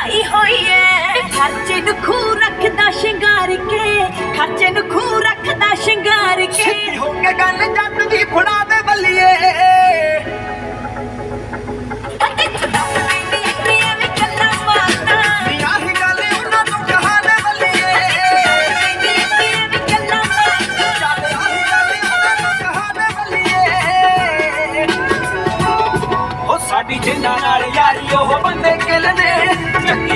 ਲਾਈ ਹੋਈ ਏ ਖਰਚੇ ਨੂੰ ਖੂਹ ਰੱਖਦਾ ਸ਼ਿੰਗਾਰ ਕੇ ਖਰਚੇ ਨੂੰ ਖੂਹ ਰੱਖਦਾ ਸ਼ਿੰਗਾਰ ਕੇ ਸਿੱਧੀ ਹੋ ਕੇ ਗੱਲ ਜੱਟ ਦੀ ਫੜਾ ਦੇ ਬੱਲੀਏ ਸਾਡੀ ਜਿੰਨਾਂ ਨਾਲ ਯਾਰੀ ਉਹ ਬੰਦੇ ਕਿਲ ਨੇ